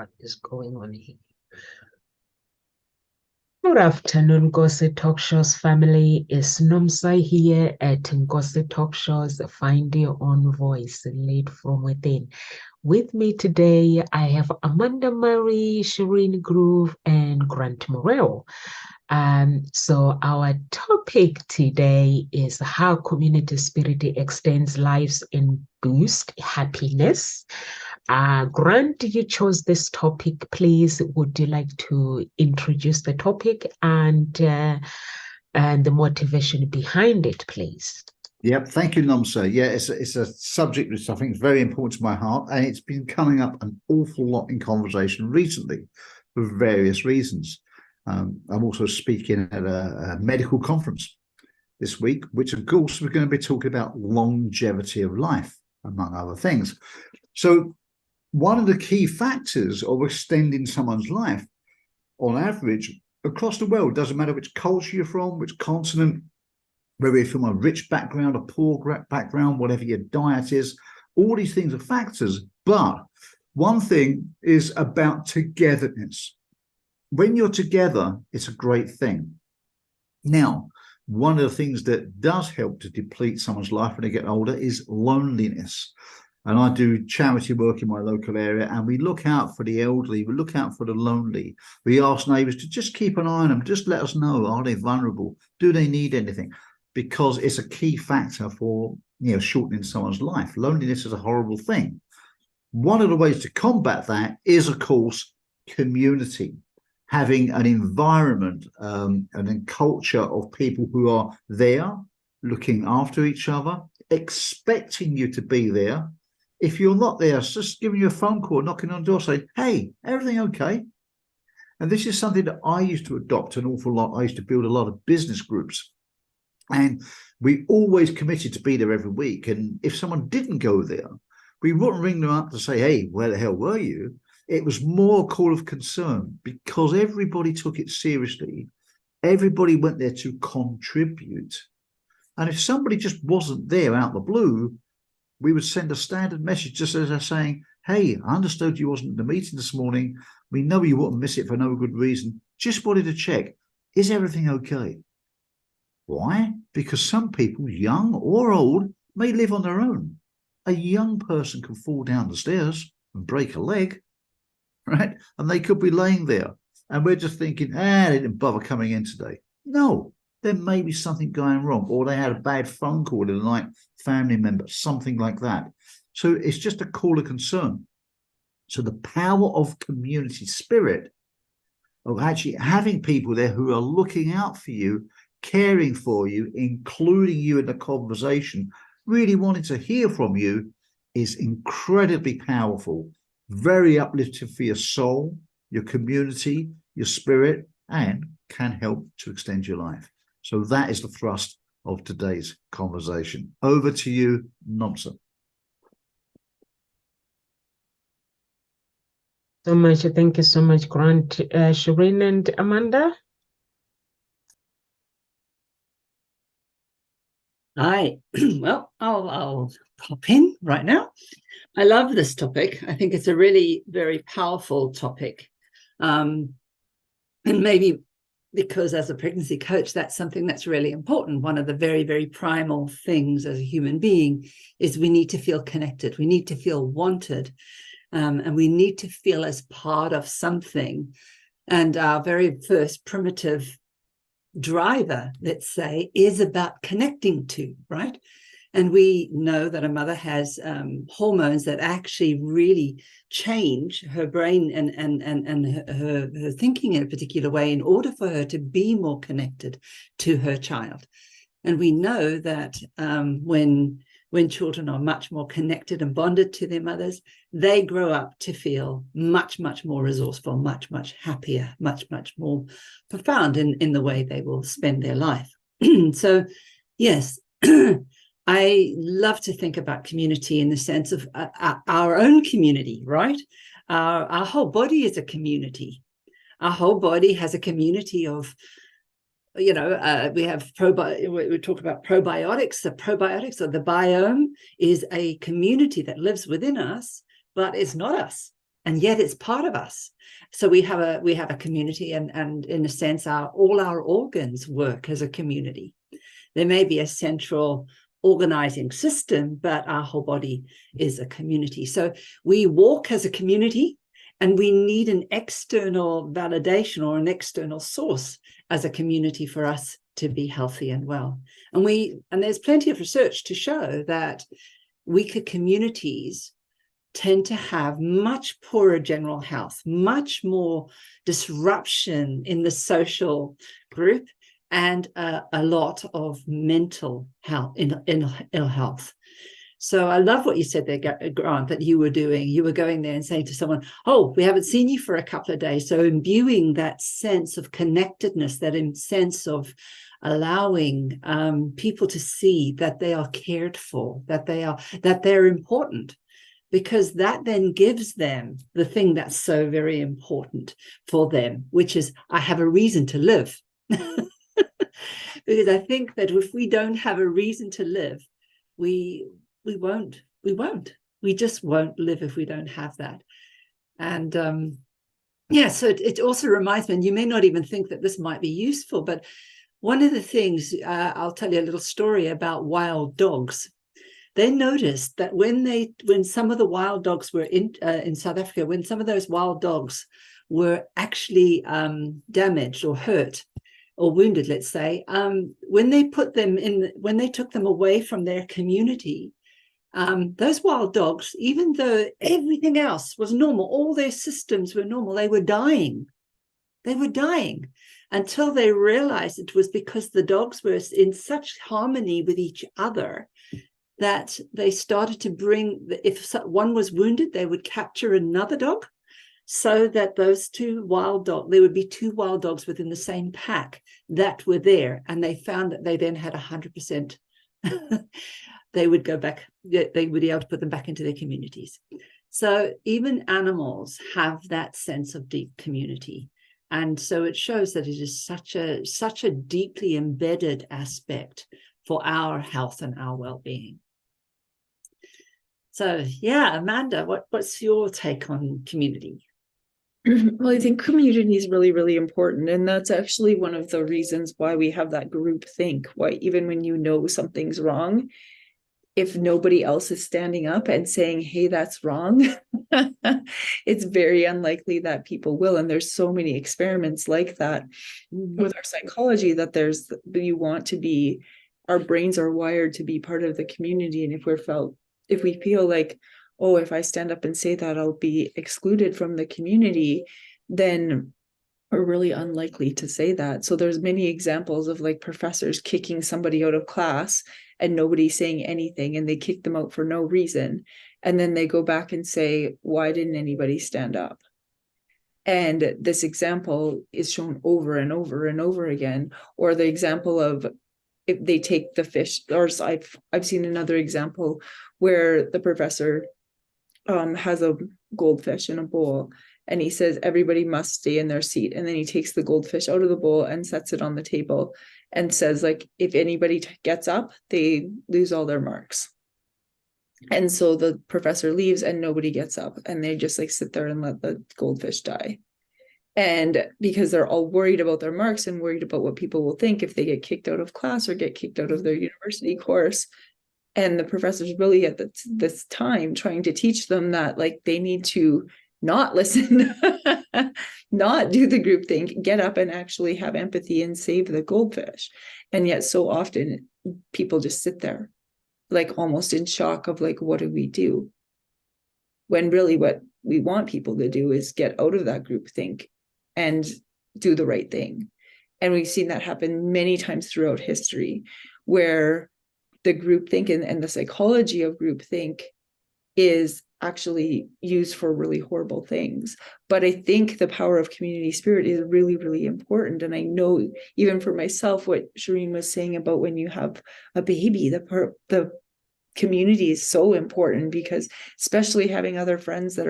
What is going on here? Good afternoon, Ngozi Talk Shows family. It's Nomsa here at Ngozi Talk Shows. Find your own voice, lead from within. With me today, I have Amanda Marie, Shireen Groove, and Grant Morel. So our topic today is how community spirit extends lives and boost happiness. Grant, you chose this topic. Please, would you like to introduce the topic and the motivation behind it, please? Yep, thank you, Nomsa. Yeah, it's a subject which I think is very important to my heart, and it's been coming up an awful lot in conversation recently for various reasons. I'm also speaking at a medical conference this week, which of course we're going to be talking about longevity of life, among other things. So one of the key factors of extending someone's life, on average, across the world, doesn't matter which culture you're from, which continent, whether you're from a rich background, a poor background, whatever your diet is, all these things are factors. But one thing is about togetherness. When you're together, it's a great thing. Now, one of the things that does help to deplete someone's life when they get older is loneliness. And I do charity work in my local area, and we look out for the elderly, we look out for the lonely. We ask neighbours to just keep an eye on them, just let us know, are they vulnerable? Do they need anything? Because it's a key factor for shortening someone's life. Loneliness is a horrible thing. One of the ways to combat that is, of course, community. Having an environment and a culture of people who are there, looking after each other, expecting you to be there. If you're not there, it's just giving you a phone call, knocking on the door, saying, hey, everything okay? And this is something that I used to adopt an awful lot. I used to build a lot of business groups. And we always committed to be there every week. And if someone didn't go there, we wouldn't ring them up to say, hey, where the hell were you? It was more a call of concern because everybody took it seriously. Everybody went there to contribute. And if somebody just wasn't there out the blue, we would send a standard message just as they're saying, hey, I understood you wasn't at the meeting this morning. We know you wouldn't miss it for no good reason. Just wanted to check, is everything okay? Why? Because some people, young or old, may live on their own. A young person can fall down the stairs and break a leg, right? And they could be laying there. And we're just thinking, they didn't bother coming in today. No, there may be something going wrong, or they had a bad phone call in the night, family member, something like that. So it's just a call of concern. So the power of community spirit, of actually having people there who are looking out for you, caring for you, including you in the conversation, really wanting to hear from you, is incredibly powerful, very uplifting for your soul, your community, your spirit, and can help to extend your life. So that is the thrust of today's conversation. Over to you, Nomsa. So much. Thank you so much, Grant. Shireen and Amanda? Hi. Well, I'll pop in right now. I love this topic. I think it's a really very powerful topic. And maybe because as a pregnancy coach, that's something that's really important. One of the very, very primal things as a human being is we need to feel connected. We need to feel wanted. And we need to feel as part of something. And our very first primitive driver, let's say, is about connecting to, right? And we know that a mother has hormones that actually really change her brain and her thinking in a particular way in order for her to be more connected to her child. And we know that when children are much more connected and bonded to their mothers, they grow up to feel much, much more resourceful, much, much happier, much, much more profound in the way they will spend their life. So, yes, I love to think about community in the sense of our own community, right? Our whole body is a community. Our whole body has a community of, we have we talk about probiotics. The probiotics, or the biome, is a community that lives within us, but it's not us. and yet it's part of us. So we have a community, and in a sense, all our organs work as a community. There may be a central organizing system, but our whole body is a community. So we walk as a community, and we need an external validation or an external source as a community for us to be healthy and well. And there's plenty of research to show that weaker communities tend to have much poorer general health, much more disruption in the social group, and a lot of mental health, ill health. So I love what you said there, Grant, that you were doing. You were going there and saying to someone, oh, we haven't seen you for a couple of days. So imbuing that sense of connectedness, that sense of allowing people to see that they are cared for, that they're important, because that then gives them the thing that's so very important for them, which is, I have a reason to live. Because I think that if we don't have a reason to live, we just won't live if we don't have that. And so it also reminds me, and you may not even think that this might be useful, but one of the things, I'll tell you a little story about wild dogs. They noticed that when some of the wild dogs were in South Africa, when some of those wild dogs were actually damaged or hurt or wounded, let's say, when they took them away from their community, those wild dogs, even though everything else was normal, all their systems were normal, they were dying. They were dying until they realized it was because the dogs were in such harmony with each other that they started to bring, if one was wounded, they would capture another dog, so that there would be two wild dogs within the same pack that were there. And they found that they then had 100%, they would go back, they would be able to put them back into their communities. So even animals have that sense of deep community. And so it shows that it is such a deeply embedded aspect for our health and our well-being. So yeah, Amanda, what's your take on community? Well, I think community is really, really important. And that's actually one of the reasons why we have that group think. Why even when you know something's wrong, if nobody else is standing up and saying, hey, that's wrong, it's very unlikely that people will. And there's so many experiments like that with our psychology, that our brains are wired to be part of the community. And if we feel like, oh, if I stand up and say that, I'll be excluded from the community, then we're really unlikely to say that. So there's many examples of like professors kicking somebody out of class and nobody saying anything, and they kick them out for no reason. And then they go back and say, why didn't anybody stand up? And this example is shown over and over and over again. Or the example of, if they take the fish, or I've seen another example where the professor has a goldfish in a bowl, and he says everybody must stay in their seat, and then he takes the goldfish out of the bowl and sets it on the table and says, like, if anybody gets up, they lose all their marks. And so the professor leaves and nobody gets up, and they just like sit there and let the goldfish die. And because they're all worried about their marks and worried about what people will think if they get kicked out of class or get kicked out of their university course. And the professor's really at this time trying to teach them that, like, they need to not listen, not do the group think, get up and actually have empathy and save the goldfish. And yet so often people just sit there, like almost in shock of like, what do we do? When really what we want people to do is get out of that group think and do the right thing. And we've seen that happen many times throughout history, where the groupthink and the psychology of groupthink is actually used for really horrible things. But I think the power of community spirit is really, really important. And I know even for myself, what Shireen was saying about when you have a baby, the community is so important, because especially having other friends that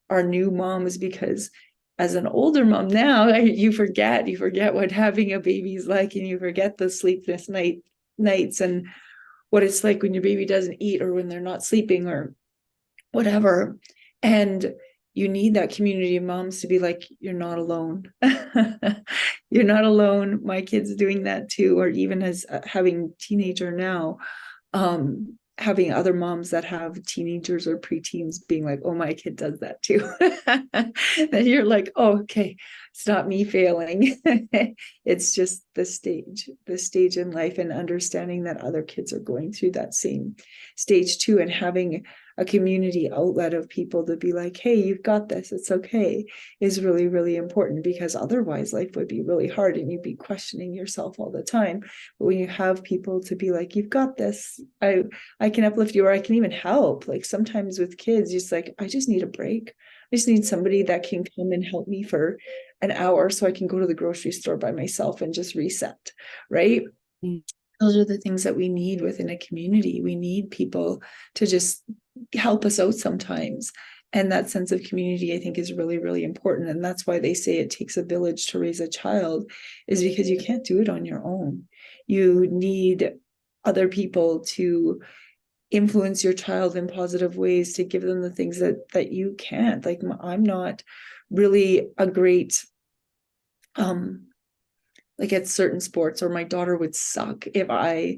are new moms, because as an older mom now, you forget what having a baby is like, and you forget the sleepless nights and what it's like when your baby doesn't eat or when they're not sleeping or whatever. And you need that community of moms to be like, you're not alone. You're not alone. My kid's doing that too. Or even as having teenager now, having other moms that have teenagers or preteens being like, oh, my kid does that too. Then you're like, oh, okay, it's not me failing. It's just the stage in life, and understanding that other kids are going through that same stage too, and having a community outlet of people to be like, hey, you've got this, it's okay, is really, really important, because otherwise life would be really hard and you'd be questioning yourself all the time. But when you have people to be like, you've got this, I can uplift you, or I can even help. Like sometimes with kids, just like, I just need a break. I just need somebody that can come and help me for an hour so I can go to the grocery store by myself and just reset, right? Those are the things that we need within a community. We need people to just help us out sometimes. And that sense of community, I think, is really, really important. And that's why they say it takes a village to raise a child, is because you can't do it on your own. You need other people to influence your child in positive ways, to give them the things that you can't. Like, I'm not really a great like at certain sports, or my daughter would suck if I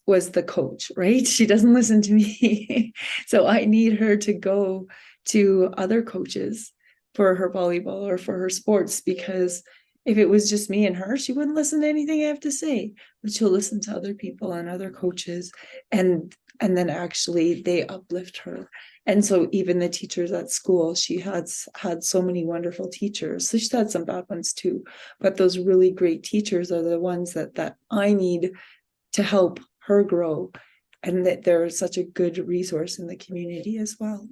was the coach, right? She doesn't listen to me. So I need her to go to other coaches for her volleyball or for her sports, because if it was just me and her, she wouldn't listen to anything I have to say, but she'll listen to other people and other coaches, and then actually they uplift her. And so even the teachers at school, she had so many wonderful teachers. So she's had some bad ones too, but those really great teachers are the ones that I need to help her grow, and that they're such a good resource in the community as well.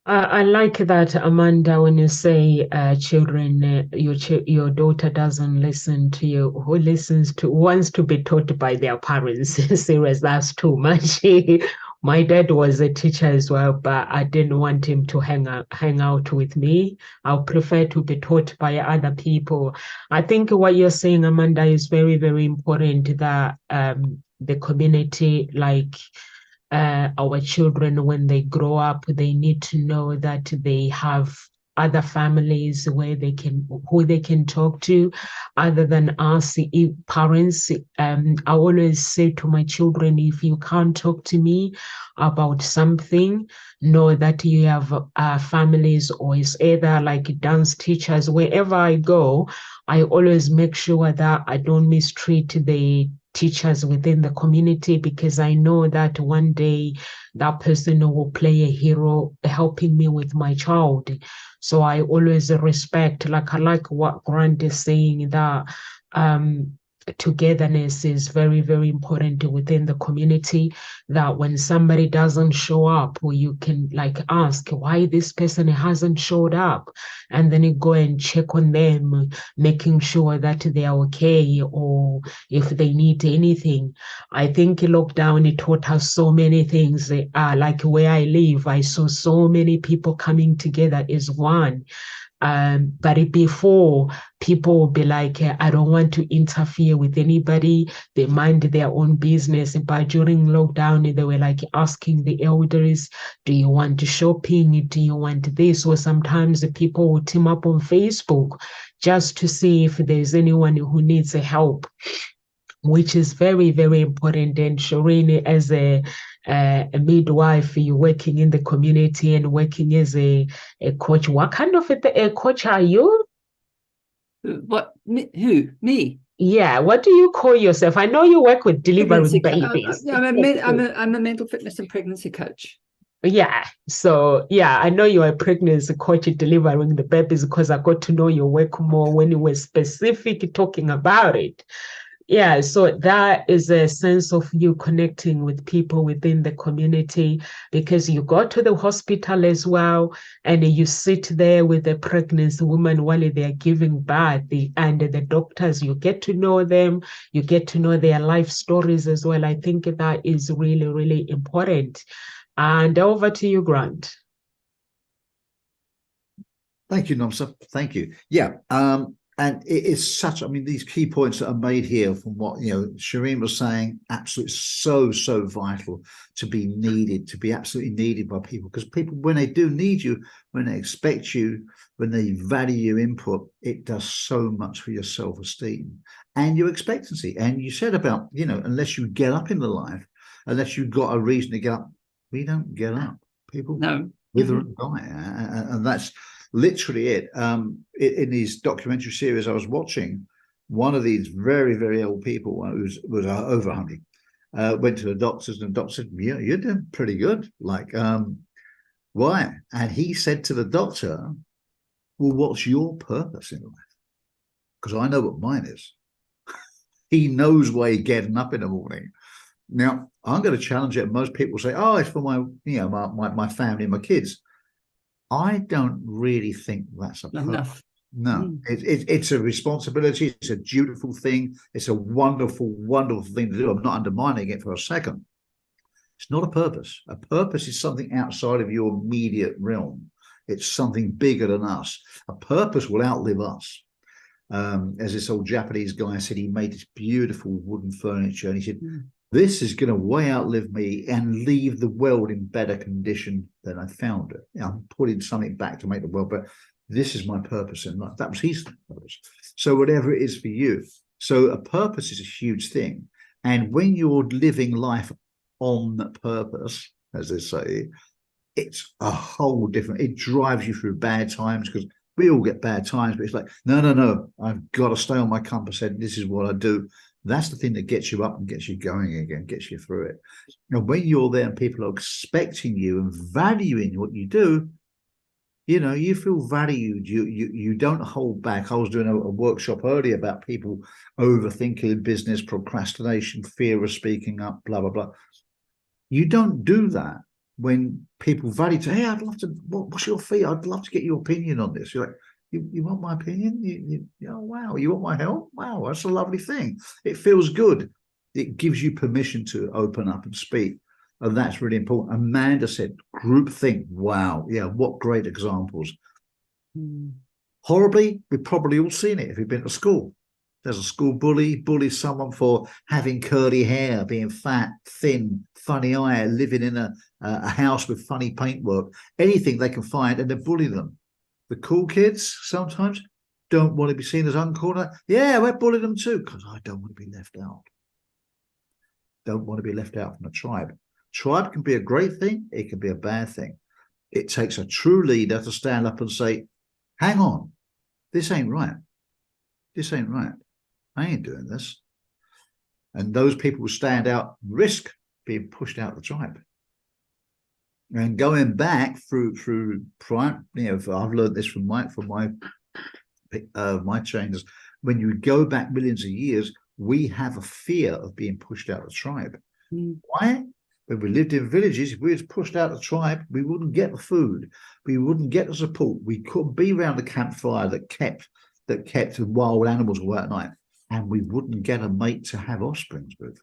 I like that, Amanda, when you say children, your daughter doesn't listen to you. Who wants to be taught by their parents? Serious, that's too much. My dad was a teacher as well, but I didn't want him to hang out with me. I prefer to be taught by other people. I think what you're saying, Amanda, is very, very important, that the community, like our children, when they grow up, they need to know that they have other families who they can talk to, other than us parents. I always say to my children, if you can't talk to me about something, know that you have families, or it's either like dance teachers. Wherever I go, I always make sure that I don't mistreat the teachers within the community, because I know that one day that person will play a hero helping me with my child. So I always respect, like I like what Grant is saying, that togetherness is very, very important within the community, that when somebody doesn't show up, or you can like ask why this person hasn't showed up, and then you go and check on them, making sure that they are okay, or if they need anything. I think lockdown, it taught us so many things. Like where I live, I saw so many people coming together as one. But before, people will be like, I don't want to interfere with anybody. They mind their own business. But during lockdown, they were like asking the elders, do you want shopping? Do you want this? Or sometimes the people will team up on Facebook just to see if there's anyone who needs help, which is very, very important. And Shireen, as a midwife, you're working in the community and working as a coach. What kind of a coach are you? What? Who? Me? Yeah. What do you call yourself? I know you work with delivering babies. I'm a mental fitness and pregnancy coach. Yeah. So yeah, I know you're a pregnancy coach delivering the babies, because I got to know your work more when you were specific talking about it. Yeah, so that is a sense of you connecting with people within the community, because you go to the hospital as well, and you sit there with a pregnant woman while they are giving birth, and the doctors, you get to know them, you get to know their life stories as well. I think that is really, really important. And over to you, Grant. Thank you, Nomsa. Thank you. Yeah. and it is such, I mean, these key points that are made here from what, Shireen was saying, absolutely so vital to be needed, to be absolutely needed by people. Because people, when they do need you, when they expect you, when they value your input, it does so much for your self-esteem and your expectancy. And you said about, unless you get up in the life, unless you've got a reason to get up, we don't get up. People wither and die. And that's literally it. In these documentary series I was watching, one of these very old people, who was over 100, went to the doctors, and the doctor said, "Yeah, you're doing pretty good. Like, why?" And he said to the doctor, "Well, what's your purpose in life? Because I know what mine is." He knows why he's getting up in the morning. Now, I'm going to challenge it. Most people say, "Oh, it's for my, my family, my kids." I don't really think that's enough. No, it's a responsibility. It's a dutiful thing. It's a wonderful thing to do. I'm not undermining it for a second. It's not a purpose. A purpose is something outside of your immediate realm. It's something bigger than us. A purpose will outlive us. As this old Japanese guy said, he made this beautiful wooden furniture, and he said, "This is going to way outlive me and leave the world in better condition than I found it. I'm putting something back to make the world better. This is my purpose in life." That was his purpose. So whatever it is for you. So a purpose is a huge thing. And when you're living life on purpose, as they say, it's a whole different, it drives you through bad times, because we all get bad times, but it's like, no, I've got to stay on my compass head. This is what I do. That's the thing that gets you up and gets you going again, gets you through it. And when you're there and people are expecting you and valuing what you do, you feel valued. You don't hold back. I was doing a workshop earlier about people overthinking in business, procrastination, fear of speaking up, blah, blah, blah. You don't do that when people value to, "Hey, I'd love to, what's your fee? I'd love to get your opinion on this." You're like, You want my opinion? Oh, wow. You want my help? Wow, that's a lovely thing. It feels good. It gives you permission to open up and speak. And that's really important. Amanda said, groupthink. Wow. Yeah, what great examples. Horribly, we've probably all seen it if you've been to school. There's a school bully someone for having curly hair, being fat, thin, funny eye, living in a house with funny paintwork, anything they can find, and they bully them. The cool kids sometimes don't want to be seen as uncool. Yeah, we're bullying them too, because I don't want to be left out. Don't want to be left out from the tribe. Tribe can be a great thing. It can be a bad thing. It takes a true leader to stand up and say, "Hang on, this ain't right. This ain't right. I ain't doing this." And those people who stand out risk being pushed out of the tribe. And going back through prime, I've learned this from my trainers. When you go back millions of years, we have a fear of being pushed out of the tribe. Why? When we lived in villages, if we was pushed out of the tribe, we wouldn't get the food, we wouldn't get the support, we couldn't be around the campfire that kept wild animals away at night, and we wouldn't get a mate to have offspring with.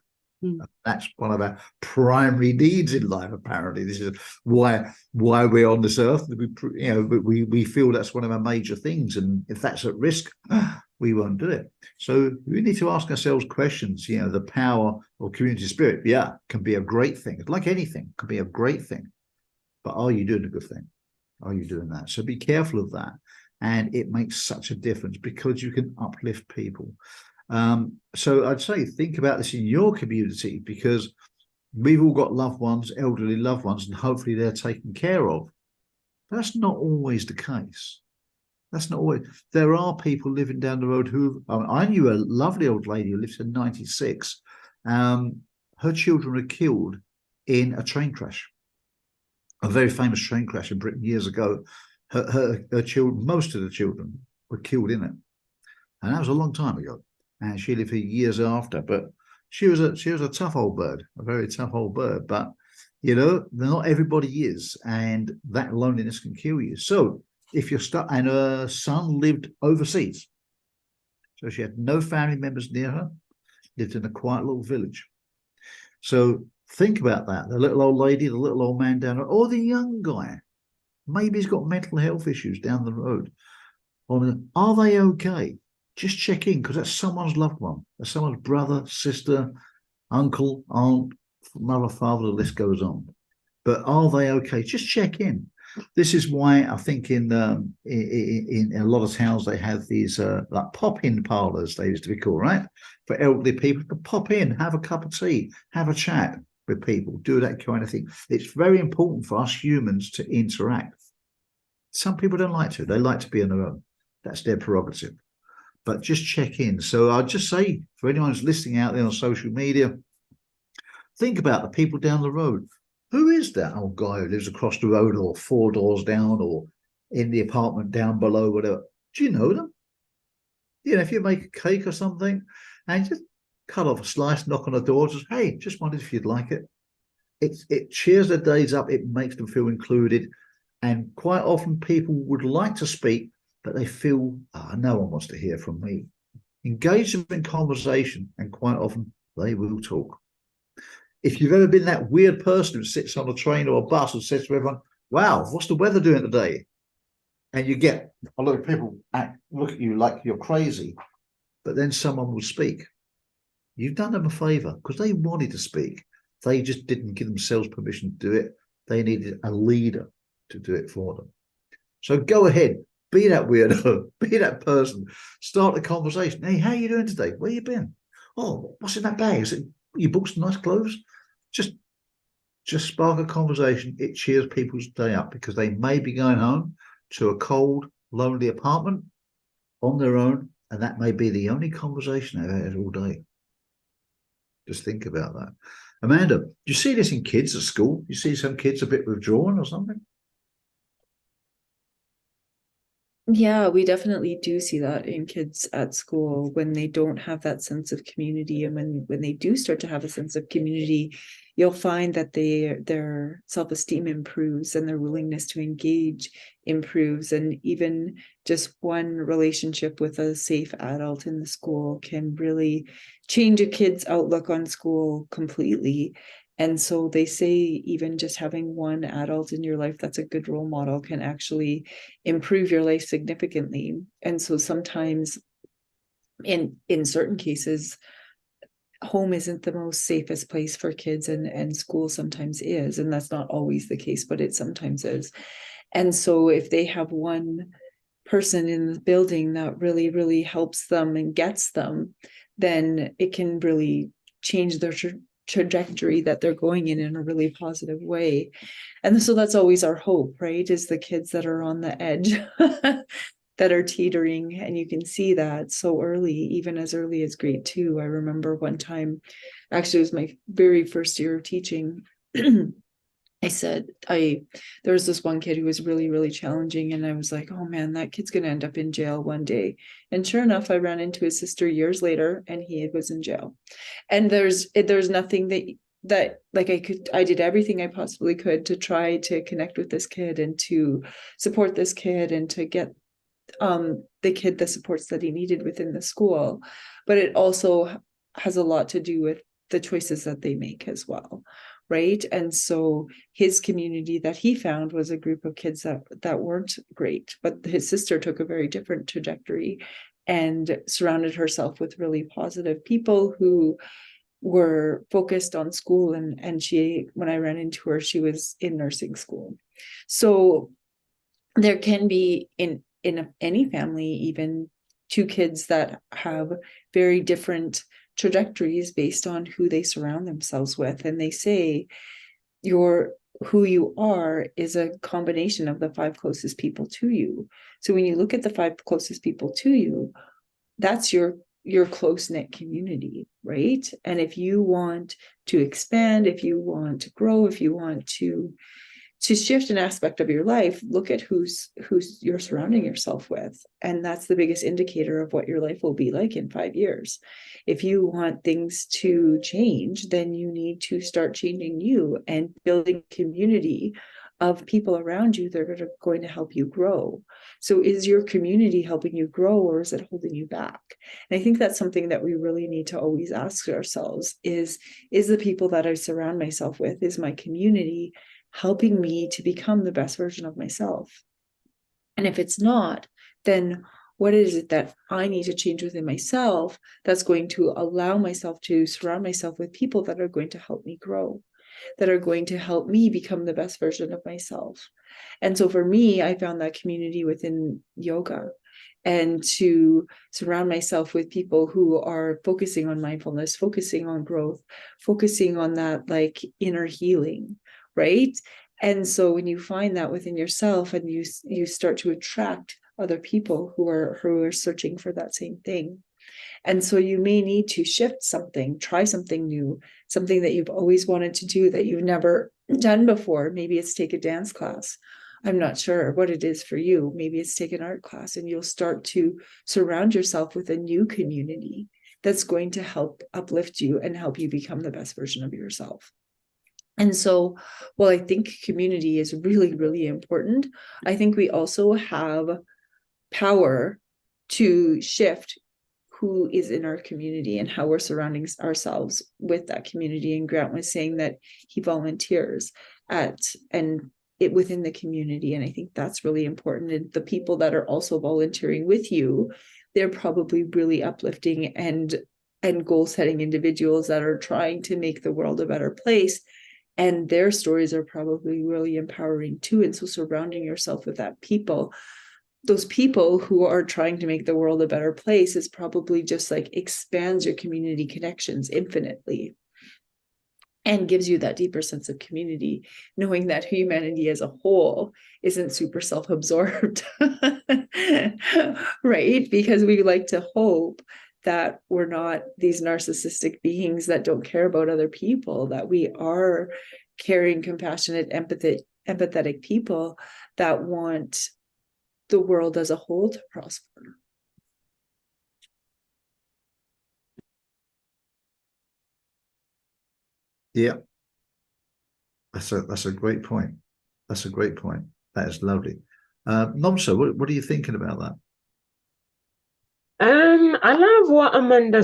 That's one of our primary needs in life. Apparently, this is why we're on this earth. We feel that's one of our major things, and if that's at risk, we won't do it. So we need to ask ourselves questions. The power of community spirit, can be a great thing. It's like anything, can be a great thing. But are you doing a good thing? Are you doing that? So be careful of that, and it makes such a difference because you can uplift people. So I'd say think about this in your community, because we've all got loved ones, elderly loved ones, and hopefully they're taken care of. That's not always the case. That's not always. There are people living down the road who, I knew a lovely old lady who lived in 96. Her children were killed in a train crash, a very famous train crash in Britain years ago. Her children, most of the children were killed in it. And that was a long time ago. And she lived for years after, but she was a tough old bird, a very tough old bird. But not everybody is, and that loneliness can kill you. So if you're stuck, and her son lived overseas, so she had no family members near her, lived in a quiet little village. So think about that: the little old lady, the little old man down there, or the young guy. Maybe he's got mental health issues down the road. Are they okay? just check in, because that's someone's loved one. That's someone's brother, sister, uncle, aunt, mother, father, the list goes on. But are they okay? Just check in. This is why I think in a lot of towns they have these like pop-in parlours, they used to be called, right? For elderly people to pop in, have a cup of tea, have a chat with people, do that kind of thing. It's very important for us humans to interact. Some people don't like to. They like to be on their own. That's their prerogative. But just check in. So I'd just say, for anyone who's listening out there on social media, think about the people down the road. Who is that old guy who lives across the road or 4 doors down or in the apartment down below, whatever? Do you know them? You know, if you make a cake or something and just cut off a slice, knock on the door, just, hey, just wondered if you'd like it. It cheers their days up. It makes them feel included. And quite often people would like to speak, but they feel, no one wants to hear from me. Engage them in conversation, and quite often they will talk. If you've ever been that weird person who sits on a train or a bus and says to everyone, wow, what's the weather doing today? And you get a lot of people look at you like you're crazy, but then someone will speak. You've done them a favor, because they wanted to speak. They just didn't give themselves permission to do it. They needed a leader to do it for them. So go ahead, be that weirdo, be that person, start a conversation. Hey, how are you doing today? Where you been? Oh, what's in that bag? Is it you bought some nice clothes? Just spark a conversation. It cheers people's day up, because they may be going home to a cold, lonely apartment on their own, and that may be the only conversation they've had all day. Just think about that. Amanda, do you see this in kids at school? You see some kids a bit withdrawn or something? Yeah, we definitely do see that in kids at school when they don't have that sense of community, and when they do start to have a sense of community, you'll find that their self-esteem improves and their willingness to engage improves. And even just one relationship with a safe adult in the school can really change a kid's outlook on school completely. And so they say even just having one adult in your life that's a good role model can actually improve your life significantly. And so sometimes in certain cases, home isn't the most safest place for kids, and school sometimes is. And that's not always the case, but it sometimes is. And so if they have one person in the building that really, really helps them and gets them, then it can really change their trajectory that they're going in a really positive way. And so that's always our hope, right? Is the kids that are on the edge that are teetering. And you can see that so early, even as early as grade 2. I remember one time, actually it was my very first year of teaching. I said, there was this one kid who was really, really challenging. And I was like, oh man, that kid's going to end up in jail one day. And sure enough, I ran into his sister years later and he was in jail. And there's nothing that like I did everything I possibly could to try to connect with this kid and to support this kid and to get the kid the supports that he needed within the school. But it also has a lot to do with the choices that they make as well. Right. And so his community that he found was a group of kids that weren't great, but his sister took a very different trajectory and surrounded herself with really positive people who were focused on school. And she, when I ran into her, she was in nursing school. So there can be in any family, even two kids that have very different trajectories based on who they surround themselves with. And they say who you are is a combination of the 5 closest people to you. So when you look at the 5 closest people to you, that's your close-knit community, right? And if you want to expand, if you want to grow, if you want to shift an aspect of your life, look at who's you're surrounding yourself with. And that's the biggest indicator of what your life will be like in 5 years. If you want things to change, then you need to start changing you and building community of people around you that are going to help you grow. So is your community helping you grow, or is it holding you back? And I think that's something that we really need to always ask ourselves is the people that I surround myself with, is my community helping me to become the best version of myself? And if it's not, then what is it that I need to change within myself that's going to allow myself to surround myself with people that are going to help me grow, that are going to help me become the best version of myself. And so for me, I found that community within yoga, and to surround myself with people who are focusing on mindfulness, focusing on growth, focusing on that like inner healing, right? And so when you find that within yourself, and you start to attract other people who are searching for that same thing. And so you may need to shift something, try something new, something that you've always wanted to do that you've never done before. Maybe it's take a dance class. I'm not sure what it is for you. Maybe it's take an art class, and you'll start to surround yourself with a new community that's going to help uplift you and help you become the best version of yourself. And so, while I think community is really, really important, I think we also have power to shift who is in our community and how we're surrounding ourselves with that community. And Grant was saying that he volunteers within the community. And I think that's really important. And the people that are also volunteering with you, they're probably really uplifting and goal-setting individuals that are trying to make the world a better place. And their stories are probably really empowering too. And so surrounding yourself with those people who are trying to make the world a better place, is probably just like expands your community connections infinitely and gives you that deeper sense of community, knowing that humanity as a whole isn't super self-absorbed, right? Because we like to hope that we're not these narcissistic beings that don't care about other people, that we are caring, compassionate, empathetic people that want the world as a whole to prosper. Yeah, that's a great point. That's a great point. That is lovely. Nomsa, what are you thinking about that? I love what Amanda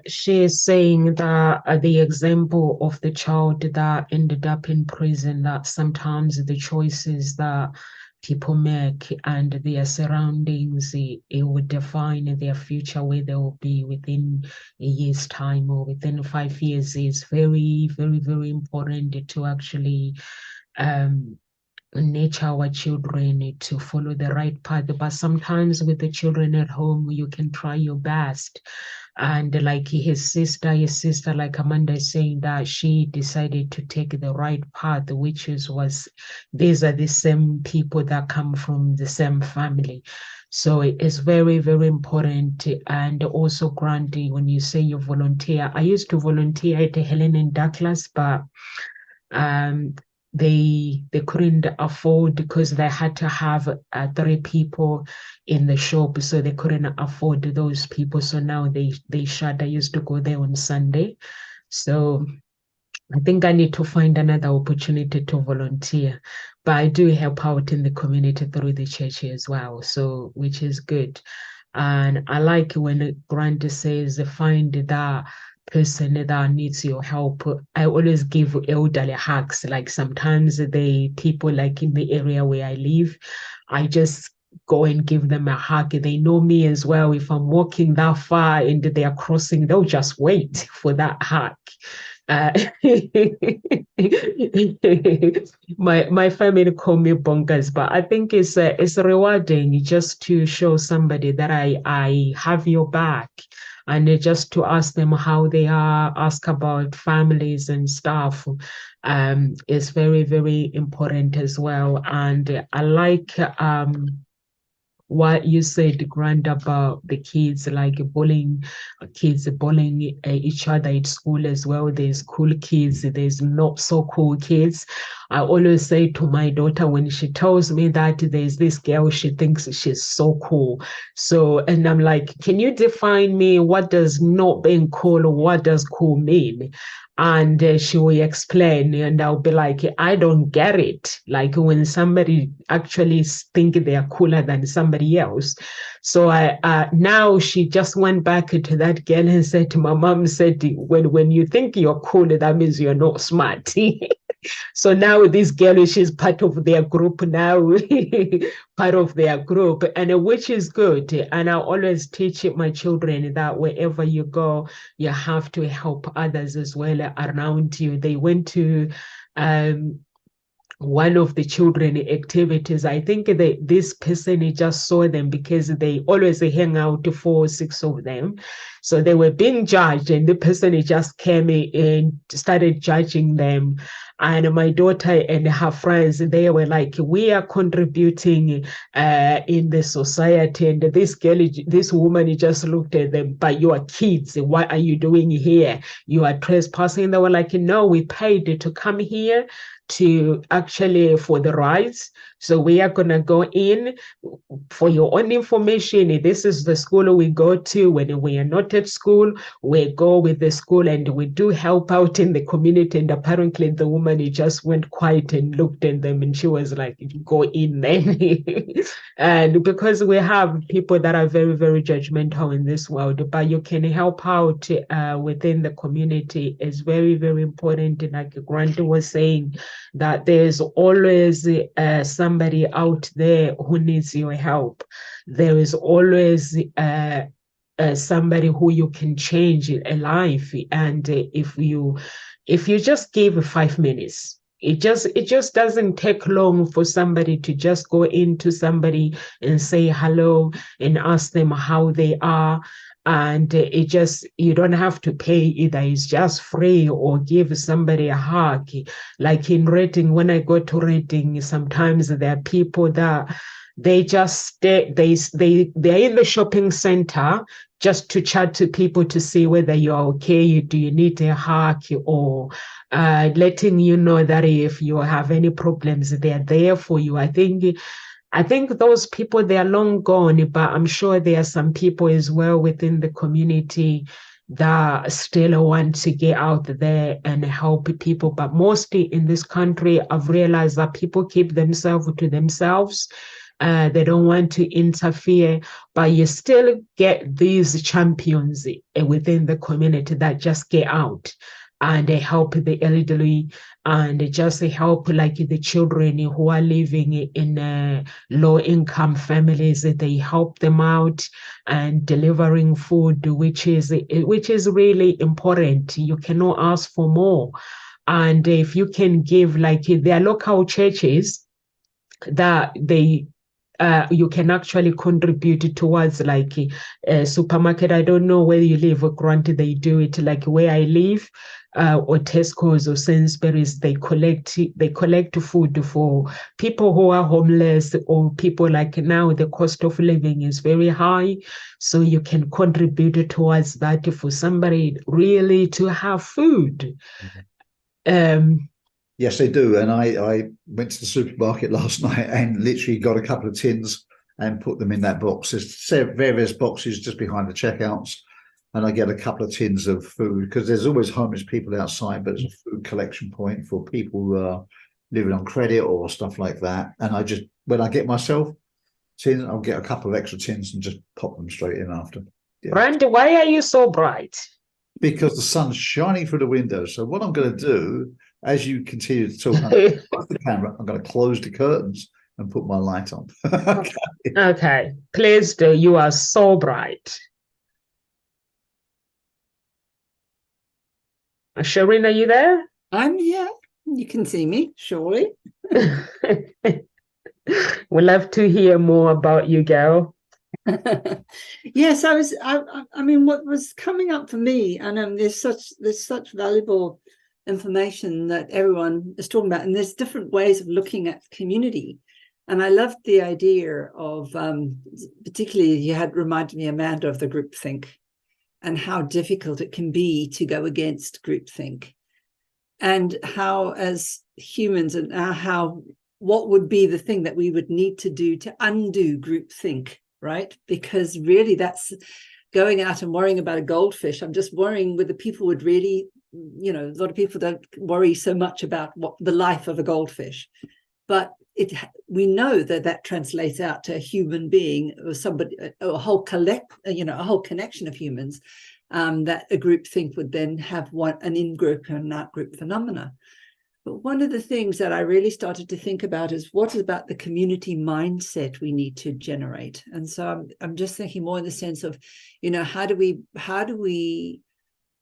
she is saying, that the example of the child that ended up in prison, that sometimes the choices that people make and their surroundings, it would define their future, where they will be within a year's time or within 5 years. Is very, very, very important to actually nurture our children to follow the right path. But sometimes with the children at home, you can try your best. And like his sister, like Amanda is saying, that she decided to take the right path, which was these are the same people that come from the same family. So it is very, very important. And also, Grandy, when you say you volunteer, I used to volunteer at Helen and Douglas, but they couldn't afford, because they had to have 3 people in the shop, so they couldn't afford those people. So now they shut. I used to go there on Sunday. So I think I need to find another opportunity to volunteer, but I do help out in the community through the church as well, so which is good. And I like when Grant says find that person that needs your help. I always give elderly hugs. Like sometimes the people like in the area where I live, I just go and give them a hug. They know me as well. If I'm walking that far and they are crossing, they'll just wait for that hug. My family call me bonkers, but I think it's rewarding just to show somebody that I have your back, and just to ask them how they are, ask about families and stuff, is very, very important as well. And I like what you said, Grant, about the kids, like bullying, kids bullying each other at school as well. There's cool kids, there's not so cool kids. I always say to my daughter, when she tells me that there's this girl, she thinks she's so cool. So, and I'm like, can you define me? What does not being cool, or what does cool mean? And she will explain, and I'll be like, I don't get it. Like when somebody actually think they are cooler than somebody else. So now she just went back to that girl and said, my mom said, when you think you're cool, that means you're not smart. So now this girl, she's part of their group now, part of their group, and which is good. And I always teach my children that wherever you go, you have to help others as well around you. They went to one of the children activities. I think this person just saw them because they always hang out 4 or 6 of them. So they were being judged, and the person just came in and started judging them. And my daughter and her friends, they were like, we are contributing in the society. And this woman just looked at them, but you are kids. What are you doing here? You are trespassing. They were like, no, we paid to come here to actually for the rights. So we are going to go in for your own information. This is the school we go to. When we are not at school, we go with the school and we do help out in the community. And apparently the woman just went quiet and looked at them, and she was like, go in then. And because we have people that are very, very judgmental in this world, but you can help out within the community is very, very important. And like Grant was saying, that there's always somebody out there who needs your help. There is always somebody who you can change a life. And if you just give 5 minutes, it just doesn't take long for somebody to just go into somebody and say hello and ask them how they are. And you don't have to pay either. It's just free, or give somebody a hug. Like in Reading, when I go to Reading, sometimes there are people that they just stay, they're in the shopping center just to chat to people to see whether you're okay, do you need a hug, or letting you know that if you have any problems, they're there for you. I think those people, they are long gone, but I'm sure there are some people as well within the community that still want to get out there and help people. But mostly in this country, I've realized that people keep themselves to themselves. They don't want to interfere, but you still get these champions within the community that just get out and they help the elderly, and just help like the children who are living in low-income families. They help them out and delivering food, which is really important. You cannot ask for more. And if you can give, like their local churches that you can actually contribute towards, like a supermarket. I don't know where you live, granted they do it like where I live, or Tesco's or Sainsbury's. They collect food for people who are homeless, or people like now the cost of living is very high. So you can contribute towards that for somebody really to have food. Yes, they do. And I went to the supermarket last night and literally got a couple of tins and put them in that box. There's various boxes just behind the checkouts, and I get a couple of tins of food, because there's always homeless people outside, but it's a food collection point for people who are living on credit or stuff like that. And I just, when I get myself tins, I'll get a couple of extra tins and just pop them straight in after. Yeah. Randy, why are you so bright? Because the sun's shining through the window. So what I'm going to do, as you continue to talk on the camera, I'm going to close the curtains and put my light on. Okay. Please do. You are so bright. Shireen, are you there? I'm here. You can see me, surely. We'd love to hear more about you, girl. Yes, I mean, what was coming up for me, and there's such valuable information that everyone is talking about, and there's different ways of looking at community. And I loved the idea of, particularly you had reminded me, Amanda, of the groupthink and how difficult it can be to go against groupthink, and how as humans, and what would be the thing that we would need to do to undo groupthink, right? Because really that's going out and worrying about a goldfish. I'm just worrying whether people would really, a lot of people don't worry so much about what the life of a goldfish, but we know that translates out to a human being or somebody, a whole connection of humans, that a group think would then have an in-group and an out-group phenomena. But one of the things that I really started to think about is what about the community mindset we need to generate? And so I'm just thinking more in the sense of, how do we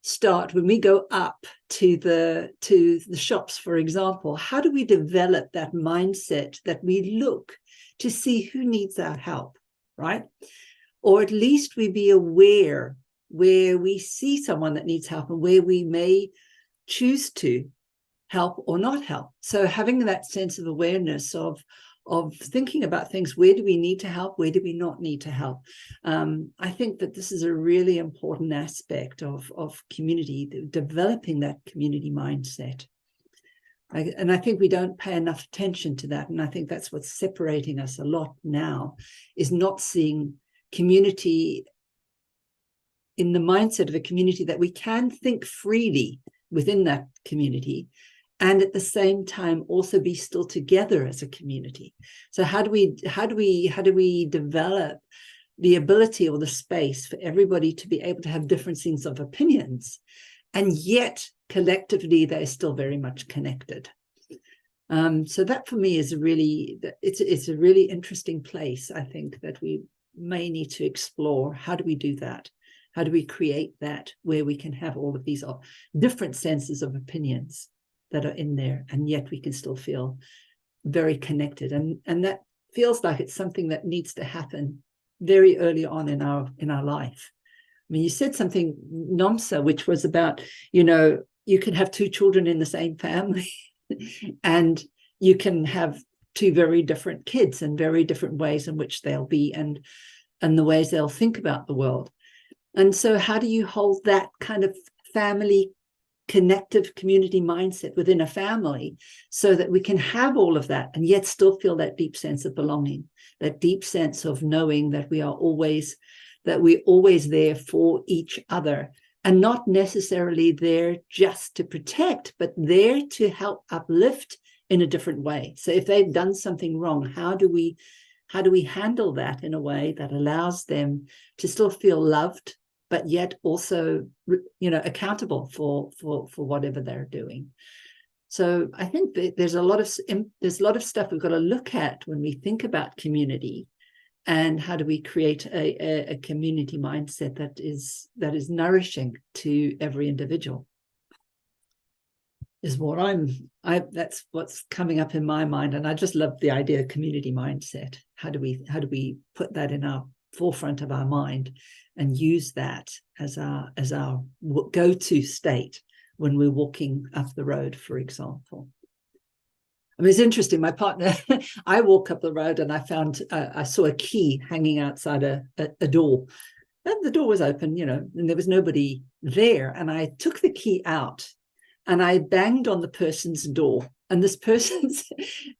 start when we go up to the shops, for example? How do we develop that mindset that we look to see who needs our help, right? Or at least we be aware where we see someone that needs help and where we may choose to help or not help. So having that sense of awareness of thinking about things, where do we need to help, where do we not need to help? I think that this is a really important aspect of community, developing that community mindset. And I think we don't pay enough attention to that. And I think that's what's separating us a lot now, is not seeing community in the mindset of a community that we can think freely within that community, and at the same time also be still together as a community. So how do we develop the ability or the space for everybody to be able to have differences of opinions, and yet collectively they're still very much connected? So that for me is a really interesting place, I think, that we may need to explore. How do we do that? How do we create that where we can have all of these different senses of opinions that are in there, and yet we can still feel very connected? And that feels like it's something that needs to happen very early on in our life. I mean, you said something, Nomsa, which was about, you can have two children in the same family and you can have two very different kids and very different ways in which they'll be and the ways they'll think about the world. And so how do you hold that kind of family connective community mindset within a family so that we can have all of that and yet still feel that deep sense of belonging, that deep sense of knowing that we're always there for each other, and not necessarily there just to protect, but there to help uplift in a different way. So if they've done something wrong, how do we handle that in a way that allows them to still feel loved, but yet also, accountable for whatever they're doing? So I think that there's a lot of stuff we've got to look at when we think about community, and how do we create a community mindset that is nourishing to every individual, is what that's what's coming up in my mind. And I just love the idea of community mindset. How do we put that in our forefront of our mind and use that as our go-to state when we're walking up the road, for example? I mean, it's interesting. My partner, I walk up the road and I saw a key hanging outside a door, and the door was open, and there was nobody there. And I took the key out and I banged on the person's door, and this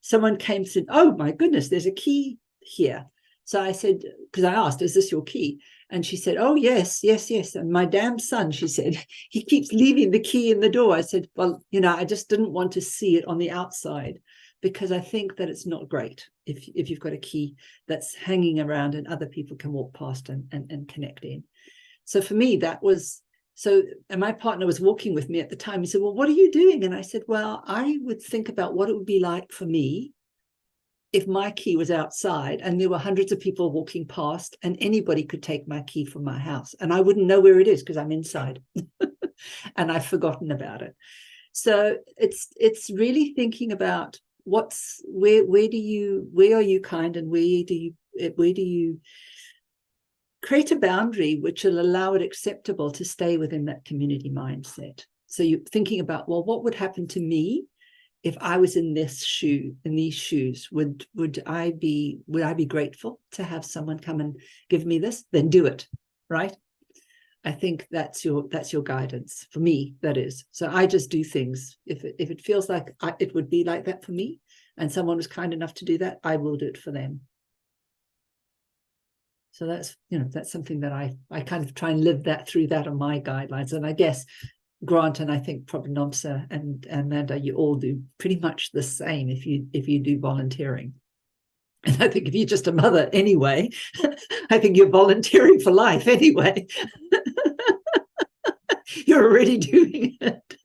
someone came and said, "Oh my goodness, there's a key here." So I said, because I asked, "Is this your key?" And she said, "Oh, yes. And my damn son," she said, "he keeps leaving the key in the door." I said, "Well, I just didn't want to see it on the outside, because I think that it's not great if you've got a key that's hanging around and other people can walk past and connect in." So for me, and my partner was walking with me at the time. He said, "Well, what are you doing?" And I said, "Well, I would think about what it would be like for me if my key was outside and there were hundreds of people walking past and anybody could take my key from my house, and I wouldn't know where it is because I'm inside and I've forgotten about it." So it's really thinking about where are you kind, and where do you create a boundary which will allow it acceptable to stay within that community mindset. So you're thinking about, well, what would happen to me if I was in these shoes? Would I be grateful to have someone come and give me this? Then do it, right? I think that's your guidance for me. That is. So I just do things if it feels like it would be like that for me, and someone was kind enough to do that, I will do it for them. So that's something that I kind of try and live that through that on my guidelines. And I guess Grant, and I think probably Nomsa and Amanda, you all do pretty much the same if you do volunteering. And I think if you're just a mother anyway, I think you're volunteering for life anyway. You're already doing it.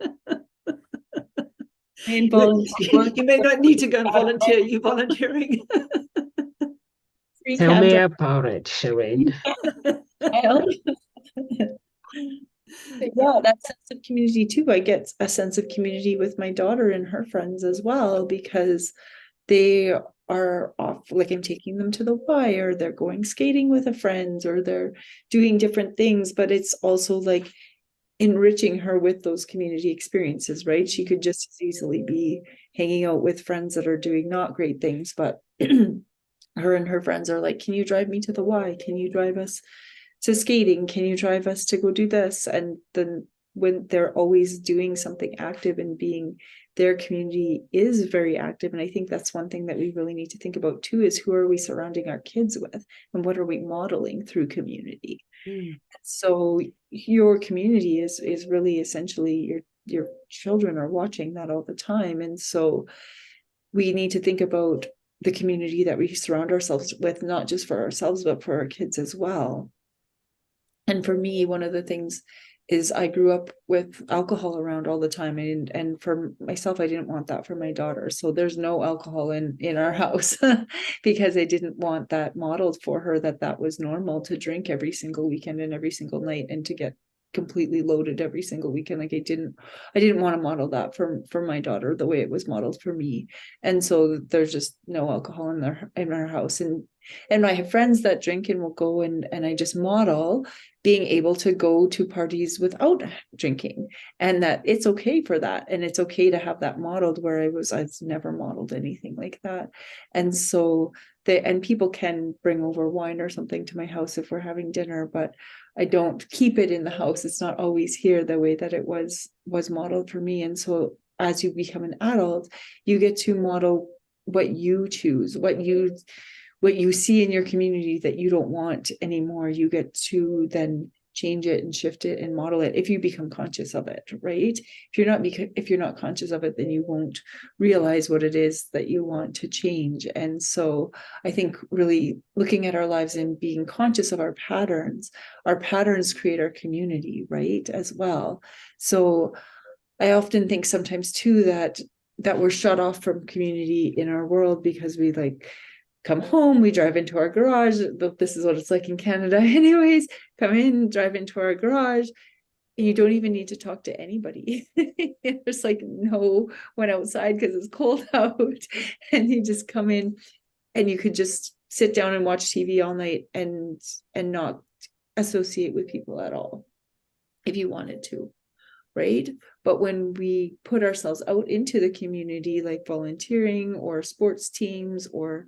Main volunteer. Well, you may not need to go and volunteer. You volunteering. Free Tell me candle about it, Shireen. child. But yeah, that sense of community too. I get a sense of community with my daughter and her friends as well, because they are off, like I'm taking them to the Y, or they're going skating with a friend, or they're doing different things, but it's also like enriching her with those community experiences, right? She could just as easily be hanging out with friends that are doing not great things, but her and her friends are like, can you drive me to the Y? Can you drive us to skating? Can you drive us to go do this? And then when they're always doing something active and being, their community is very active. And I think that's one thing that we really need to think about too, is who are we surrounding our kids with, and what are we modeling through community? So your community is really essentially your children are watching that all the time. And so we need to think about the community that we surround ourselves with, not just for ourselves, but for our kids as well. And for me, one of the things is I grew up with alcohol around all the time. And for myself, I didn't want that for my daughter. So there's no alcohol in our house because I didn't want that modeled for her, that was normal to drink every single weekend and every single night, and to get completely loaded every single weekend. Like I didn't want to model that for my daughter the way it was modeled for me. And so there's just no alcohol in our house. And I have friends that drink and will go, and I just model being able to go to parties without drinking, and that it's okay for that. And it's okay to have that modeled, where I've never modeled anything like that. And so and people can bring over wine or something to my house if we're having dinner, but I don't keep it in the house. It's not always here the way that it was modeled for me. And so as you become an adult, you get to model what you choose, what you see in your community that you don't want anymore. You get to then change it and shift it and model it if you become conscious of it, right? If you're not conscious of it, then you won't realize what it is that you want to change. And so I think really looking at our lives and being conscious of our patterns create our community, right, as well. So I often think sometimes too that we're shut off from community in our world because we come home, we drive into our garage. This is what it's like in Canada anyways. Come in, drive into our garage, and you don't even need to talk to anybody. There's no one outside because it's cold out. And you just come in and you could just sit down and watch TV all night and not associate with people at all if you wanted to, right? But when we put ourselves out into the community, like volunteering or sports teams or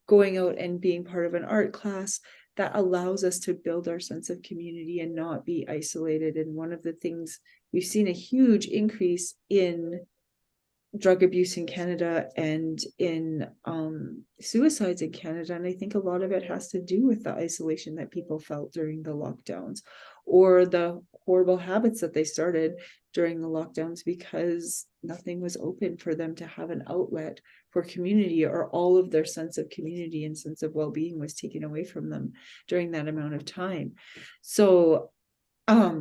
going out and being part of an art class, that allows us to build our sense of community and not be isolated. And one of the things, we've seen a huge increase in drug abuse in Canada and in suicides in Canada. And I think a lot of it has to do with the isolation that people felt during the lockdowns, or the horrible habits that they started during the lockdowns because nothing was open for them to have an outlet for community, or all of their sense of community and sense of well-being was taken away from them during that amount of time. So I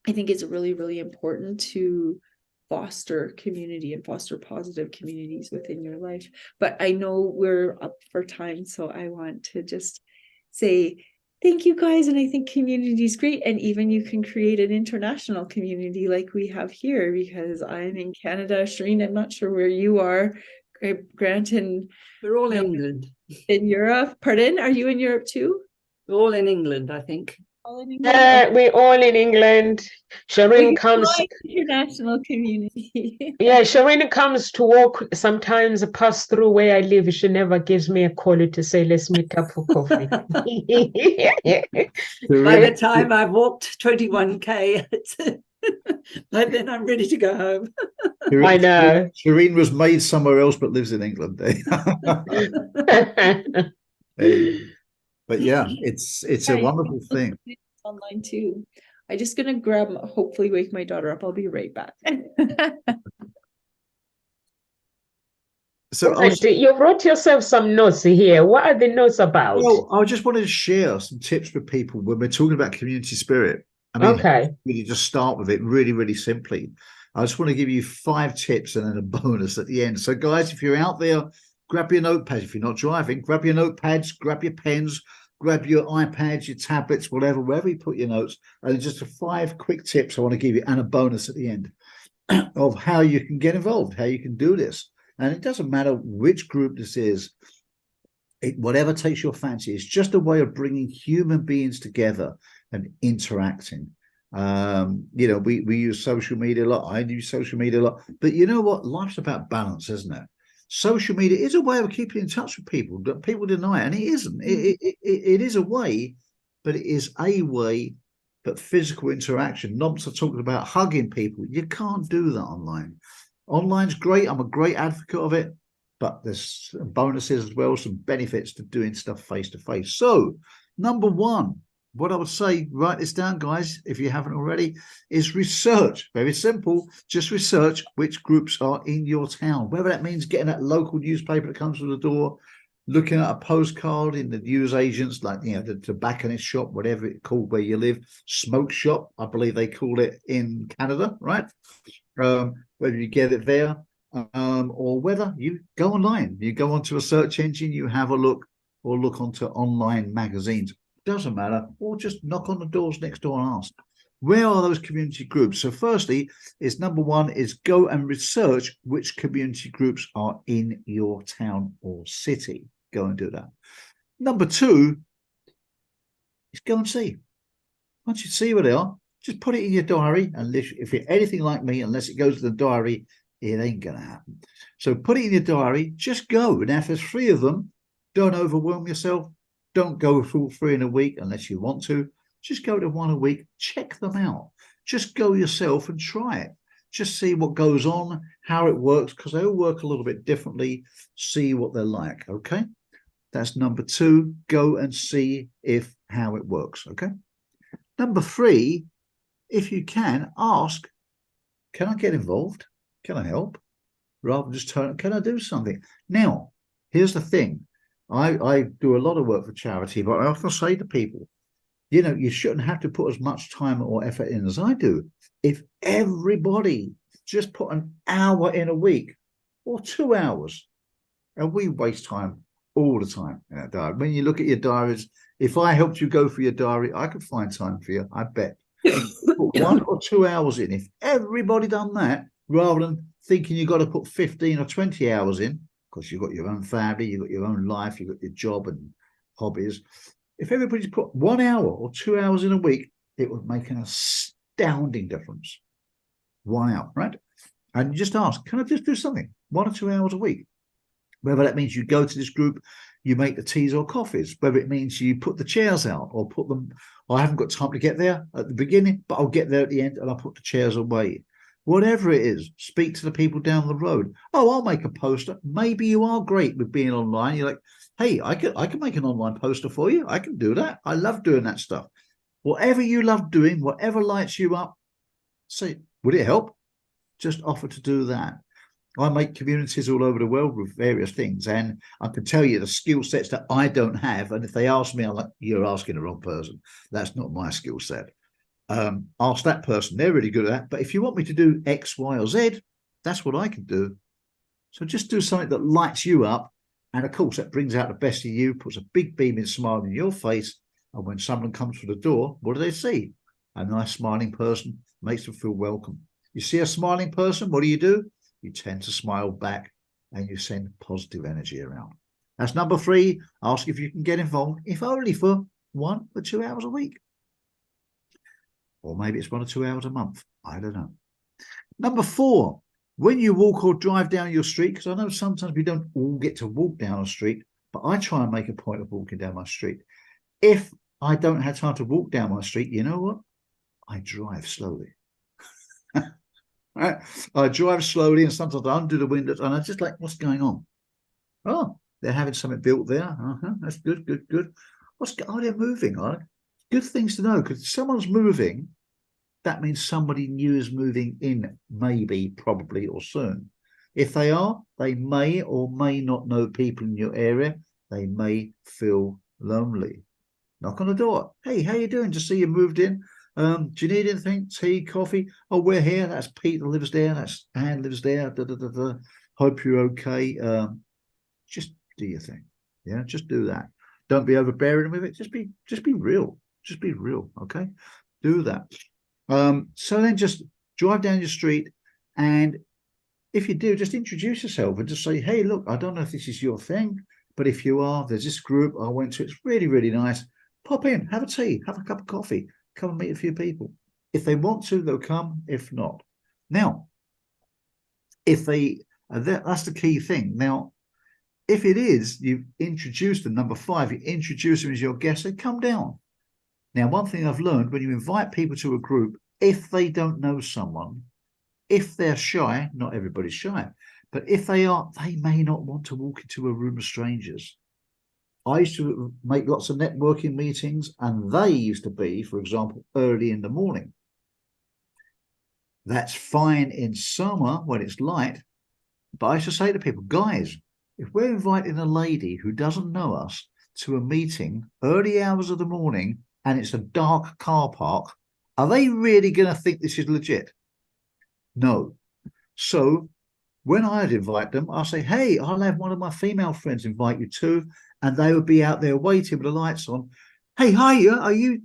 think it's really, really important to foster community and foster positive communities within your life. But I know we're up for time, so I want to just say thank you guys. And I think community is great. And even you can create an international community like we have here, because I'm in Canada. Shireen, I'm not sure where you are. Grant, and we're all in England. In Europe. Pardon? Are you in Europe too? We're all in England, I think. All in England? We're all in England. Shireen comes. International community. Yeah, Shireen comes to walk, sometimes pass through where I live. She never gives me a call to say, let's meet up for coffee. By the time I've walked 21K, by then I'm ready to go home. I know. Shireen was made somewhere else but lives in England. But yeah, it's a wonderful thing. Online too. I'm just gonna hopefully wake my daughter up. I'll be right back. So you wrote yourself some notes here. What are the notes about? Well, I just wanted to share some tips for people when we're talking about community spirit. I mean, Okay. really just start with it really, really simply. I just want to give you 5 tips and then a bonus at the end. So, guys, if you're out there, grab your notepads. If you're not driving, grab your notepads, grab your pens, grab your iPads, your tablets, whatever, wherever you put your notes. And just 5 quick tips I want to give you and a bonus at the end of how you can get involved, how you can do this. And it doesn't matter which group this is. Whatever takes your fancy, it's just a way of bringing human beings together and interacting. You know, we use social media a lot. I use social media a lot, but you know what? Life's about balance, isn't it? Social media is a way of keeping in touch with people. People deny it, and it isn't. It is a way, but it is a way. But physical interaction. Knobs are talking about hugging people. You can't do that online. Online's great. I'm a great advocate of it. But there's bonuses as well, some benefits to doing stuff face to face. So, number 1, what I would say, write this down, guys, if you haven't already, is research. Very simple. Just research which groups are in your town. Whether that means getting that local newspaper that comes to the door, looking at a postcard in the newsagents, like, you know, the tobacconist shop, whatever it's called where you live, smoke shop, I believe they call it in Canada, right? Whether you get it there. Or whether you go online, you go onto a search engine, you have a look, or look onto online magazines. Doesn't matter, or just knock on the doors next door and ask, where are those community groups? So firstly, is number 1 is go and research which community groups are in your town or city. Go and do that. Number 2 is go and see. Once you see where they are, just put it in your diary. And if you're anything like me, unless it goes to the diary, it ain't going to happen. So put it in your diary, just go. And if there's 3 of them, don't overwhelm yourself. Don't go through 3 in a week unless you want to. Just go to 1 a week, check them out. Just go yourself and try it. Just see what goes on, how it works, because they all work a little bit differently. See what they're like, okay? That's number 2, go and see how it works, okay? Number 3, if you can, ask, can I get involved? Can I help? Rather than just can I do something? Now, here's the thing. I do a lot of work for charity, but I often say to people, you know, you shouldn't have to put as much time or effort in as I do. If everybody just put an hour in a week or 2 hours, and we waste time all the time in our diary. When you look at your diaries, if I helped you go for your diary, I could find time for you, I bet. Put 1 or 2 hours in. If everybody done that, rather than thinking you've got to put 15 or 20 hours in, because you've got your own family, you've got your own life, you've got your job and hobbies. If everybody's put 1 hour or 2 hours in a week, it would make an astounding difference. 1 hour, right? And you just ask, can I just do something? 1 or 2 hours a week? Whether that means you go to this group, you make the teas or coffees, whether it means you put the chairs out or put them, I haven't got time to get there at the beginning, but I'll get there at the end and I'll put the chairs away. Whatever it is, speak to the people down the road. Oh, I'll make a poster. Maybe you are great with being online. You're like, hey, I can make an online poster for you. I can do that. I love doing that stuff. Whatever you love doing, whatever lights you up, say, would it help? Just offer to do that. I make communities all over the world with various things, and I can tell you the skill sets that I don't have. And if they ask me, I'm like, you're asking the wrong person. That's not my skill set. Ask that person. They're really good at that. But if you want me to do X, Y, or Z, that's what I can do. So just do something that lights you up. And of course, that brings out the best of you, puts a big beaming smile in your face. And when someone comes through the door, what do they see? A nice smiling person, makes them feel welcome. You see a smiling person, what do? You tend to smile back and you send positive energy around. That's number 3. Ask if you can get involved, if only for 1 or 2 hours a week. Or maybe it's 1 or 2 hours a month. I don't know. Number 4, when you walk or drive down your street, because I know sometimes we don't all get to walk down a street, but I try and make a point of walking down my street. If I don't have time to walk down my street, you know what? I drive slowly. Right? I drive slowly, and sometimes I undo the windows, and I'm just like, what's going on? Oh, they're having something built there. That's good, good, good. They're moving. Right? Good things to know, because if someone's moving, that means somebody new is moving in, maybe, probably, or soon. If they are, they may or may not know people in your area. They may feel lonely. Knock on the door. Hey, how you doing? Just see you moved in. Do you need anything? Tea, coffee? Oh, we're here. That's Pete that lives there. That's Anne lives there. Da, da, da, da. Hope you're okay. Just do your thing. Yeah, just do that. Don't be overbearing with it. Just be real. Just be real. Okay, do that. So then just drive down your street, and if you do, just introduce yourself and just say, hey, look, I don't know if this is your thing, but if you are, there's this group I went to. It's really, really nice. Pop in, have a tea, have a cup of coffee, come and meet a few people. If they want to, they'll come. If not, now, if they, that's the key thing. Now, if it is, you've introduced them, number 5, you introduce them as your guest, they come down. Now, one thing I've learned, when you invite people to a group, if they don't know someone, if they're shy, not everybody's shy, but if they are, they may not want to walk into a room of strangers. I used to make lots of networking meetings, and they used to be, for example, early in the morning. That's fine in summer when it's light, but I used to say to people, guys, if we're inviting a lady who doesn't know us to a meeting early hours of the morning and it's a dark car park, are they really going to think this is legit? No. So when I'd invite them, I'll say, hey, I'll have one of my female friends invite you too. And they would be out there waiting with the lights on. Hey, hi, are you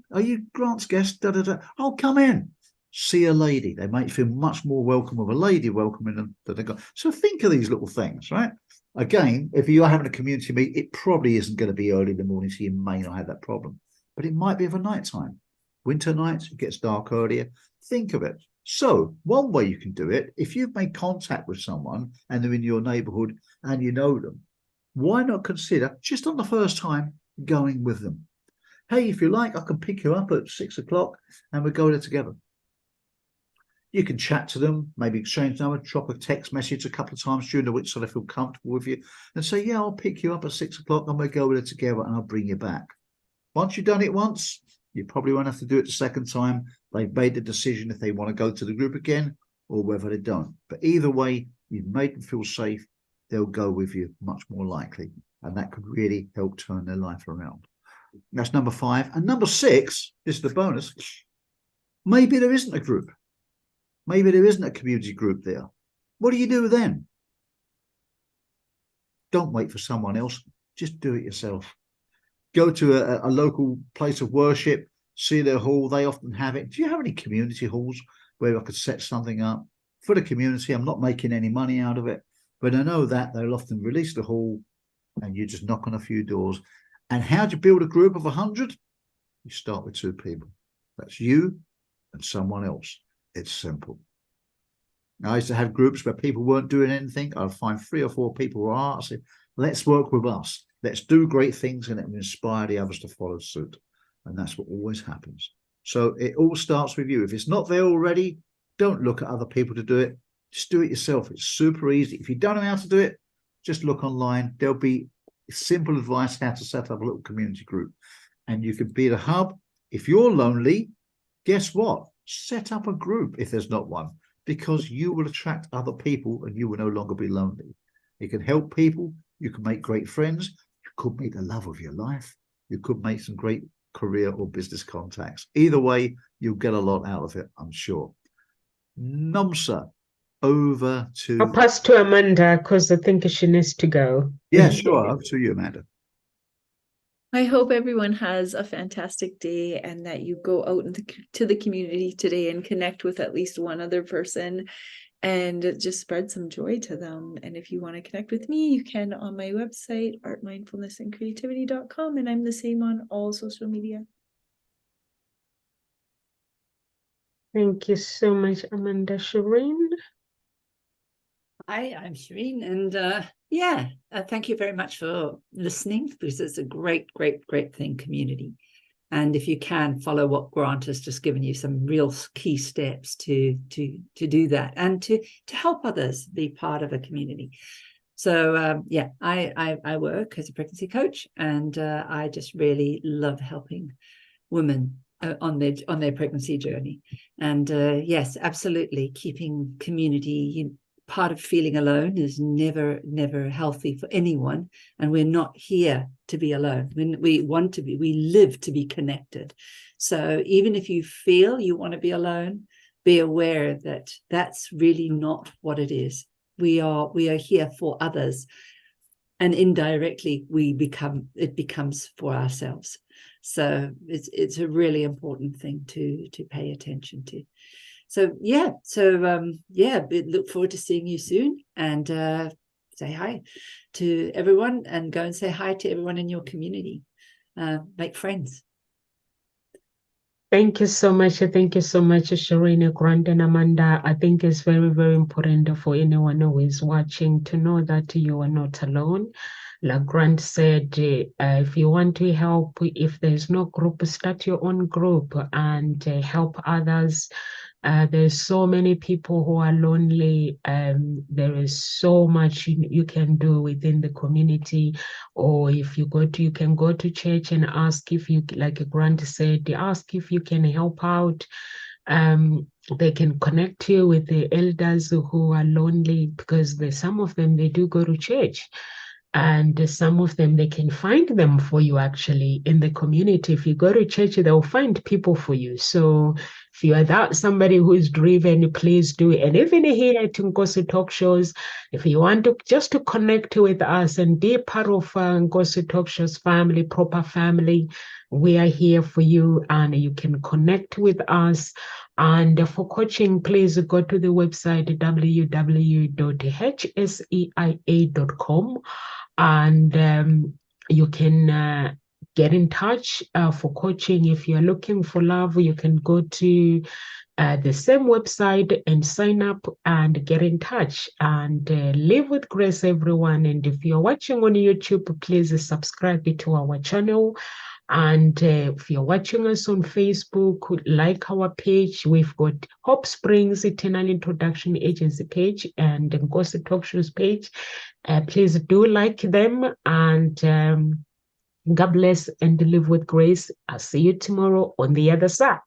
Grant's guest? Da, da, da. Oh, come in. See a lady. They might feel much more welcome with a lady welcoming them than a guy. So think of these little things, right? Again, if you are having a community meet, it probably isn't going to be early in the morning, so you may not have that problem. But it might be of a night time. Winter nights, it gets dark earlier. Think of it. So one way you can do it, if you've made contact with someone and they're in your neighborhood and you know them, why not consider, just on the first time, going with them? Hey, if you like, I can pick you up at 6 o'clock and we'll go there together. You can chat to them, maybe exchange numbers, drop a text message a couple of times during the week so they feel comfortable with you, and say, yeah, I'll pick you up at 6 o'clock and we'll go there together and I'll bring you back. Once you've done it once, you probably won't have to do it the second time. They've made the decision if they want to go to the group again or whether they don't. But either way, you've made them feel safe. They'll go with you much more likely. And that could really help turn their life around. That's number 5. And number 6 is the bonus. Maybe there isn't a group. Maybe there isn't a community group there. What do you do then? Don't wait for someone else. Just do it yourself. Go to a local place of worship, see their hall. They often have it. Do you have any community halls where I could set something up for the community? I'm not making any money out of it, but I know that they'll often release the hall and you just knock on a few doors. And how do you build a group of 100? You start with 2 people. That's you and someone else. It's simple. I used to have groups where people weren't doing anything. I'd find 3 or 4 people who are. I say, let's work with us. Let's do great things, and it will inspire the others to follow suit. And that's what always happens. So it all starts with you. If it's not there already, don't look at other people to do it. Just do it yourself. It's super easy. If you don't know how to do it, just look online. There'll be simple advice how to set up a little community group. And you can be the hub. If you're lonely, guess what? Set up a group if there's not one, because you will attract other people and you will no longer be lonely. You can help people. You can make great friends. You could meet the love of your life. You could make some great career or business contacts. Either way, you'll get a lot out of it, I'm sure. Nomsa, over to... I'll pass to Amanda because I think she needs to go. Yeah, sure. Over to you, Amanda. I hope everyone has a fantastic day and that you go out into the community today and connect with at least one other person and just spread some joy to them. And if you want to connect with me, you can on my website, artmindfulnessandcreativity.com, and I'm the same on all social media. Thank you so much, Amanda. Shireen? Hi, I'm Shireen, and thank you very much for listening, because it's a great thing, community. And if you can follow what Grant has just given you, some real key steps to do that and to help others be part of a community. So I work as a pregnancy coach, and I just really love helping women on their pregnancy journey. And yes, absolutely, keeping community part of feeling alone is never healthy for anyone, and we're not here to be alone. We want to be, we live to be connected. So even if you feel you want to be alone, be aware that that's really not what it is. We are here for others, and indirectly it becomes for ourselves. So it's a really important thing to pay attention to. So look forward to seeing you soon, and say hi to everyone, and go and say hi to everyone in your community. Make friends. Thank you so much. Thank you so much, Shireen, Grant, and Amanda. I think it's very, very important for anyone who is watching to know that you are not alone. Like Grant said, if you want to help, if there's no group, start your own group and help others. There's so many people who are lonely. There is so much you can do within the community. Or if you can go to church and ask if you, like Grant said, ask if you can help out. They can connect you with the elders who are lonely, because some of them, they do go to church. And some of them, they can find them for you actually in the community. If you go to church, they'll find people for you. So if you are somebody who is driven, please do. And even here at Nkosi Talk Shows, if you want to just to connect with us and be part of Nkosi Talk Shows family, proper family, we are here for you, and you can connect with us. And for coaching, please go to the website www.hseia.com. And you can get in touch for coaching. If you're looking for love, you can go to the same website and sign up and get in touch, and live with grace, everyone. And if you're watching on YouTube, please subscribe to our channel. And if you're watching us on Facebook, like our page. We've got Hope Springs Eternal Introduction Agency page and Nkosi Talk Shows page. Please do like them, and God bless and live with grace. I'll see you tomorrow on the other side.